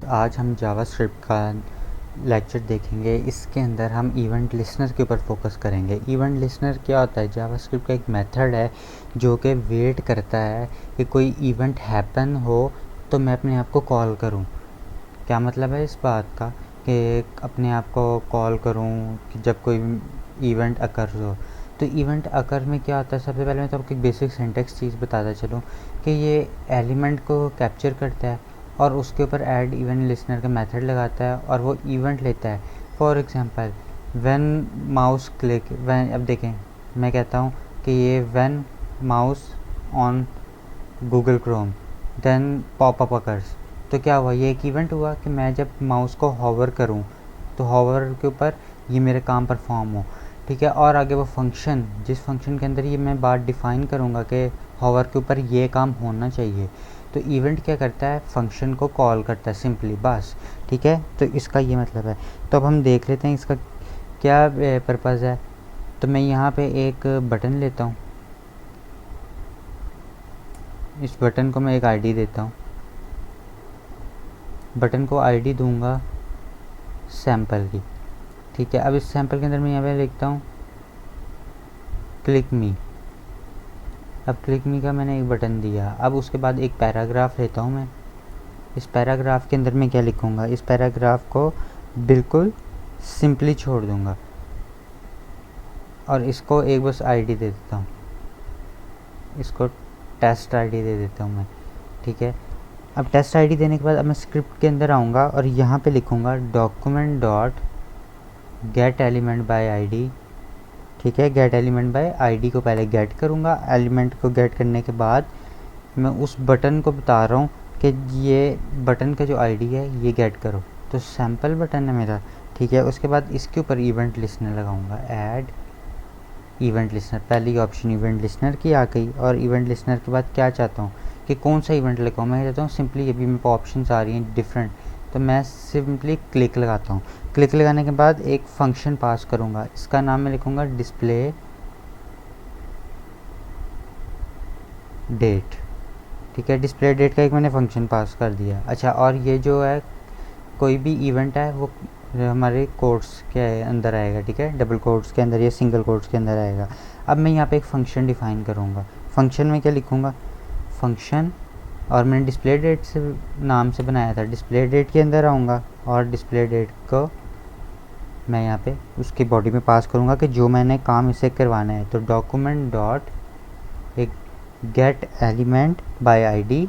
आज हम जावास्क्रिप्ट का लेक्चर देखेंगे। इसके अंदर हम इवेंट लिसनर के ऊपर फोकस करेंगे। इवेंट लिसनर क्या होता है? जावास्क्रिप्ट का एक मेथड है जो कि वेट करता है कि कोई इवेंट हैपन हो तो मैं अपने आप को कॉल करूं। क्या मतलब है इस बात का कि अपने आप को कॉल करूं कि जब कोई इवेंट अकर हो। तो इवेंट अकर में क्या होता है? सबसे पहले मैं तो आपको एक बेसिक सिंटेक्स चीज़ बताता चलूँ कि ये एलिमेंट को कैप्चर करता है और उसके ऊपर ऐड इवेंट लिसनर का मेथड लगाता है और वो इवेंट लेता है। For example when mouse click, when, अब देखें मैं कहता हूँ कि ये when mouse on Google Chrome then popup occurs, तो क्या हुआ? ये एक इवेंट हुआ कि मैं जब माउस को हॉवर करूँ तो हॉवर के ऊपर ये मेरे काम परफॉर्म हो। ठीक है, और आगे वो फंक्शन, जिस फंक्शन के अंदर ये मैं बात डिफ़ाइन करूँगा कि हॉवर के ऊपर ये काम होना चाहिए, तो इवेंट क्या करता है? फंक्शन को कॉल करता है सिंपली, बस। ठीक है, तो इसका ये मतलब है। तो अब हम देख लेते हैं इसका क्या पर्पज़ है। तो मैं यहाँ पे एक बटन लेता हूँ, इस बटन को मैं एक आईडी देता हूँ, बटन को आईडी दूंगा सैम्पल की। ठीक है, अब इस सैम्पल के अंदर मैं यहाँ पे लिखता हूँ क्लिक मी। अब क्लिक मी का मैंने एक बटन दिया। अब उसके बाद एक पैराग्राफ लेता हूँ मैं। इस पैराग्राफ के अंदर मैं क्या लिखूँगा? इस पैराग्राफ को बिल्कुल सिंपली छोड़ दूँगा और इसको एक बस आईडी दे देता हूँ, इसको टेस्ट आईडी दे देता हूँ मैं। ठीक है, अब टेस्ट आईडी देने के बाद अब मैं स्क्रिप्ट के अंदर आऊँगा और यहाँ पे लिखूँगा document dot gate element by ID. ठीक है, गेट एलिमेंट बाय आईडी को पहले गेट करूँगा। एलिमेंट को गेट करने के बाद मैं उस बटन को बता रहा हूँ कि ये बटन का जो आईडी है ये गेट करो, तो सैम्पल बटन है मेरा। ठीक है, उसके बाद इसके ऊपर इवेंट लिसनर लगाऊंगा, ऐड इवेंट लिसनर। पहली ऑप्शन इवेंट लिसनर की आ गई और इवेंट लिसनर के बाद क्या चाहता हूँ कि कौन सा इवेंट लगाऊँ? मैं चाहता हूँ सिंपली, अभी मेरे को ऑप्शन आ रही हैं डिफरेंट, तो मैं सिंपली क्लिक लगाता हूँ। क्लिक लगाने के बाद एक फंक्शन पास करूँगा, इसका नाम मैं लिखूँगा डिस्प्ले डेट। ठीक है, डिस्प्ले डेट का एक मैंने फंक्शन पास कर दिया। अच्छा, और ये जो है कोई भी इवेंट है वो हमारे कोट्स के अंदर आएगा। ठीक है, डबल कोट्स के अंदर या सिंगल कोट्स के अंदर आएगा। अब मैं यहाँ पे एक फ़ंक्शन डिफ़ाइन करूँगा। फंक्शन में क्या लिखूँगा? फंक्शन, और मैंने डिस्प्ले डेट से नाम से बनाया था, डिस्प्ले डेट के अंदर आऊँगा और डिस्प्ले डेट को मैं यहाँ पे उसकी बॉडी में पास करूँगा कि जो मैंने काम इससे करवाना है। तो डॉक्यूमेंट डॉट एक गेट एलिमेंट बाय आईडी,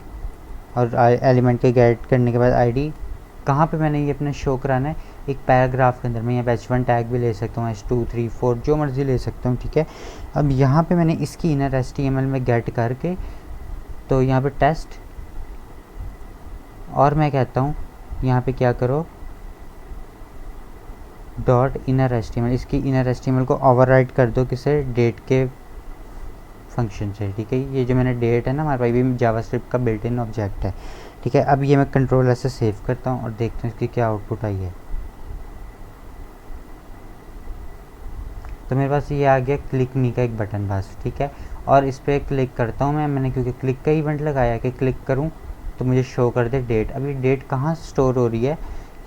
और एलिमेंट के गेट करने के बाद आईडी कहाँ पे मैंने ये अपने शो कराना है? एक पैराग्राफ के अंदर। मैं यहाँ पे h1 टैग भी ले सकता हूँ, h2 3 4 जो मर्ज़ी ले सकता हूँ। ठीक है, अब यहाँ पे मैंने इसकी इनर HTML में गेट करके, तो यहाँ पे टेस्ट, और मैं कहता हूँ यहाँ पे क्या करो, डॉट इनर HTML, इसकी इनर HTML को ओवरराइड कर दो किसे? डेट के फंक्शन से। ठीक है, ये जो मैंने डेट है ना, हमारे पास भी जावास्क्रिप्ट का बिल्ट इन ऑब्जेक्ट है। ठीक है, अब ये मैं कंट्रोल ऐसे सेव करता हूँ और देखते हैं इसकी क्या आउटपुट आई है। तो मेरे पास ये आ गया क्लिक मी का एक बटन बस। ठीक है, और इस पर क्लिक करता हूँ मैंने क्योंकि क्लिक का इवेंट लगाया कि क्लिक करूँ तो मुझे शो कर दे डेट। अभी डेट कहाँ स्टोर हो रही है?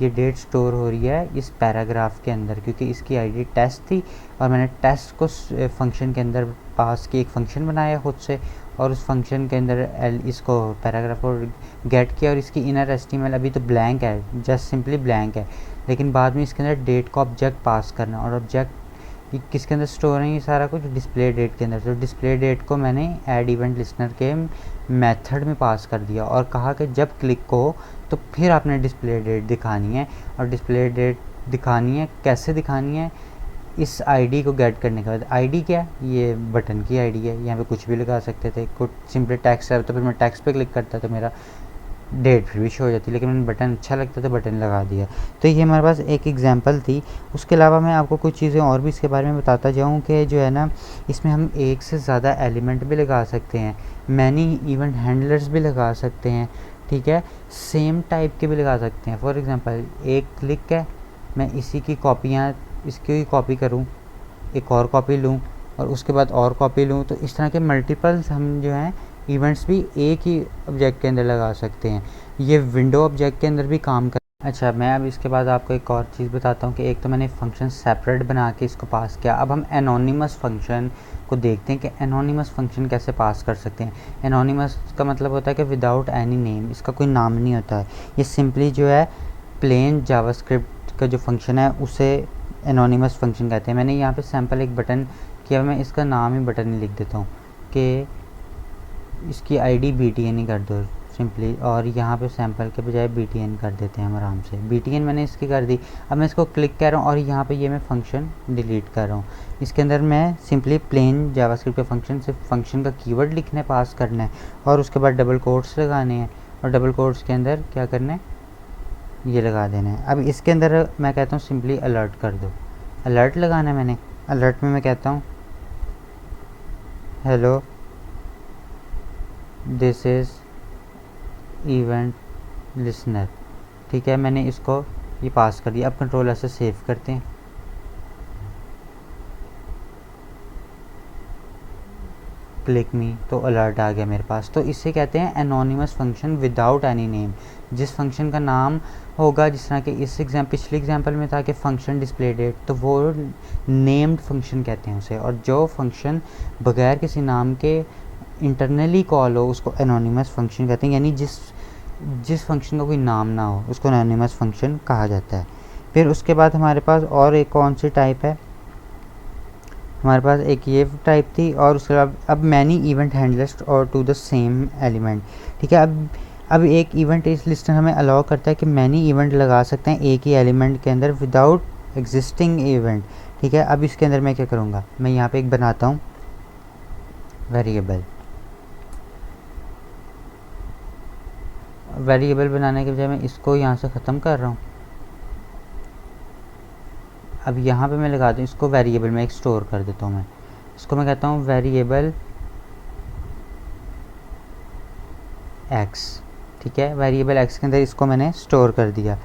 ये डेट स्टोर हो रही है इस पैराग्राफ के अंदर, क्योंकि इसकी आईडी टेस्ट थी और मैंने टेस्ट को फंक्शन के अंदर पास की, एक फंक्शन बनाया खुद से, और उस फंक्शन के अंदर इसको पैराग्राफ को गेट किया। और इसकी इनर HTML अभी तो ब्लैंक है, जस्ट सिंपली ब्लैंक है, लेकिन बाद में इसके अंदर डेट का ऑब्जेक्ट पास करना, और ऑब्जेक्ट किसके अंदर स्टोर है ये सारा कुछ? डिस्प्ले डेट के अंदर। तो डिस्प्ले डेट को मैंने ऐड इवेंट लिसनर के मेथड में पास कर दिया और कहा कि जब क्लिक को तो फिर आपने डिस्प्ले डेट दिखानी है। और डिस्प्ले डेट दिखानी है, कैसे दिखानी है? इस आईडी को गेट करने के बाद। आईडी क्या? ये बटन की आईडी है, यहाँ पे कुछ भी लगा सकते थे, कुछ सिंपली टेक्स्ट है, तो फिर मैं टेक्स्ट पे क्लिक करता तो मेरा डेट फिर भी शो हो जाती, लेकिन मैंने बटन अच्छा लगता तो बटन लगा दिया। तो ये हमारे पास एक एग्जांपल थी। उसके अलावा मैं आपको कुछ चीज़ें और भी इसके बारे में बताता जाऊँ कि जो है ना, इसमें हम एक से ज़्यादा एलिमेंट भी लगा सकते हैं, मैनी इवेंट हैंडलर्स भी लगा सकते हैं। ठीक है, सेम टाइप के भी लगा सकते हैं। फॉर एग्ज़ाम्पल एक क्लिक है, मैं इसी की कॉपियाँ, इसकी कॉपी करूँ, एक और कॉपी लूँ और उसके बाद और कॉपी लूँ, तो इस तरह के मल्टीपल्स हम जो हैं इवेंट्स भी एक ही ऑब्जेक्ट के अंदर लगा सकते हैं। ये विंडो ऑब्जेक्ट के अंदर भी काम कर अच्छा, मैं अब इसके बाद आपको एक और चीज़ बताता हूँ कि एक तो मैंने फंक्शन सेपरेट बना के इसको पास किया। अब हम एनोनिमस फंक्शन को देखते हैं कि एनोनिमस फंक्शन कैसे पास कर सकते हैं। एनोनिमस का मतलब होता है कि विदाउट एनी नेम, इसका कोई नाम नहीं होता है। ये सिंपली जो है प्लेन जावास्क्रिप्ट का जो फंक्शन है उसे एनोनिमस फंक्शन कहते हैं। मैंने यहाँ पे सैम्पल एक बटन किया, मैं इसका नाम ही बटन ही लिख देता हूँ कि इसकी आईडी BTN ही कर दो सिंपली, और यहाँ पे सैम्पल के बजाय BTN कर देते हैं हम आराम से। BTN मैंने इसकी कर दी। अब मैं इसको क्लिक कर रहा हूँ और यहाँ पे ये मैं फंक्शन डिलीट कर रहा हूँ। इसके अंदर मैं सिंपली प्लेन जावास्क्रिप्ट के फंक्शन से फंक्शन का कीवर्ड लिखना है, पास करना है, और उसके बाद डबल कोट्स लगाने हैं, और डबल कोट्स के अंदर क्या करना है, ये लगा देना है। अब इसके अंदर मैं कहता हूँ सिंपली अलर्ट कर दो, अलर्ट लगाना है मैंने। अलर्ट में मैं कहता हूँ hello this is event listener, ठीक है। मैंने इसको ये पास कर दिया। अब कंट्रोलर से सेव करते हैं। क्लिक मी, तो अलर्ट आ गया मेरे पास। तो इसे कहते हैं anonymous function without any name. जिस फंक्शन का नाम होगा, जिस तरह के इस पिछले एग्जांपल में था कि फंक्शन डिस्प्ले डेट, तो वो नेम्ड फंक्शन कहते हैं उसे। और जो फंक्शन बगैर किसी नाम के इंटरनली कॉल हो उसको एनोनिमस फंक्शन कहते हैं। यानी जिस फंक्शन का कोई नाम ना हो उसको एनोनिमस फंक्शन कहा जाता है। फिर उसके बाद हमारे पास और एक कौन सी टाइप है, हमारे पास एक ये टाइप थी, और उसके बाद अब मैनी इवेंट हैंडलर्स और टू द सेम एलिमेंट, ठीक है। अब एक इवेंट इस लिस्ट में हमें अलाउ करता है कि मैनी इवेंट लगा सकते हैं एक ही एलिमेंट के अंदर विदाउट एग्जिस्टिंग इवेंट, ठीक है। अब इसके अंदर मैं क्या करूँगा, मैं यहाँ पे एक बनाता हूँ वेरिएबल बनाने के बजाय मैं इसको यहाँ से ख़त्म कर रहा हूँ। अब यहाँ पे मैं लगा दूँ इसको वेरिएबल में एक स्टोर कर देता हूँ। मैं इसको मैं कहता हूँ वेरिएबल एक्स, ठीक है। वेरिएबल एक्स के अंदर इसको मैंने स्टोर कर दिया,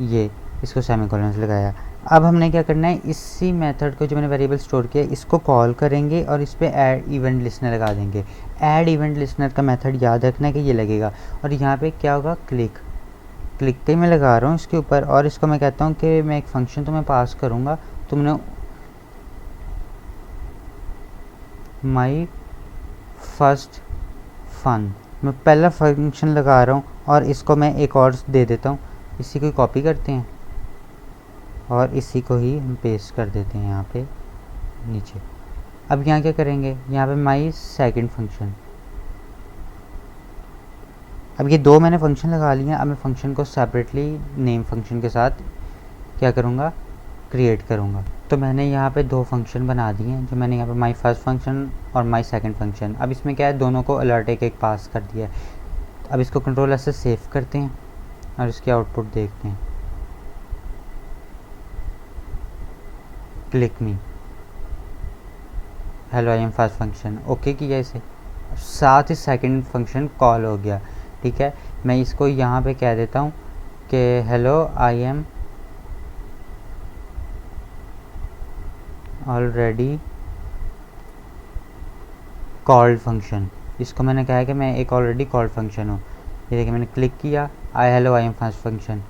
ये इसको सेमीकोलन से लगाया। अब हमने क्या करना है, इसी मेथड को जो मैंने वेरिएबल स्टोर किया इसको कॉल करेंगे और इस पर ऐड इवेंट लिस्नर लगा देंगे। ऐड इवेंट लिस्नर का मेथड याद रखना है कि ये लगेगा, और यहाँ पे क्या होगा, क्लिक पे मैं लगा रहा हूँ इसके ऊपर, और इसको मैं कहता हूँ कि मैं एक फंक्शन तुम्हें पास करूँगा, तुमने माई फर्स्ट फन, मैं पहला फंक्शन लगा रहा हूँ, और इसको मैं एक और दे देता हूँ। इसी को कॉपी करते हैं और इसी को ही हम पेस्ट कर देते हैं यहाँ पे नीचे। अब यहाँ क्या करेंगे, यहाँ पे माई सेकंड फंक्शन। अब ये दो मैंने फंक्शन लगा लिया। अब मैं फंक्शन को सेपरेटली नेम फंक्शन के साथ क्या करूँगा, क्रिएट करूँगा। तो मैंने यहाँ पे दो फंक्शन बना दिए हैं, जो मैंने यहाँ पे माई फर्स्ट फंक्शन और माई सेकंड फंक्शन। अब इसमें क्या है, दोनों को अलर्ट एक पास कर दिया है। अब इसको कंट्रोलर से सेव करते हैं और इसकी आउटपुट देखते हैं। Click me, hello I am first function, okay किया इसे, साथ ही सेकंड फंक्शन कॉल हो गया, ठीक है। मैं इसको यहाँ पे कह देता हूँ कि hello I am already called function. इसको मैंने कहा है कि मैं एक ऑलरेडी कॉल्ड फंक्शन हूँ। ये देखिए मैंने क्लिक किया, hello I am first function,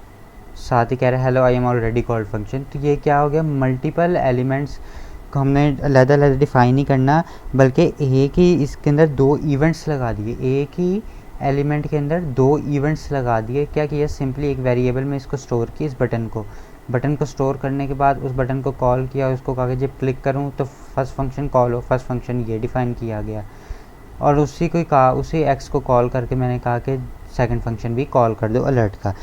साथ ही कह रहा है hello I am already called function. तो ये क्या हो गया, मल्टीपल एलिमेंट्स को हमने अलग-अलग डिफाइन नहीं करना, बल्कि एक ही इसके अंदर दो इवेंट्स लगा दिए, एक ही एलिमेंट के अंदर दो इवेंट्स लगा दिए। क्या किया, सिंपली एक वेरिएबल में इसको स्टोर किया, इस बटन को स्टोर करने के बाद उस बटन को कॉल किया, उसको कहा कि जब क्लिक करूं तो फर्स्ट फंक्शन कॉल हो, फर्स्ट फंक्शन ये डिफ़ाइन किया गया। और उसी एक्स को कॉल करके मैंने कहा कि सेकंड फंक्शन भी कॉल कर दो अलर्ट का।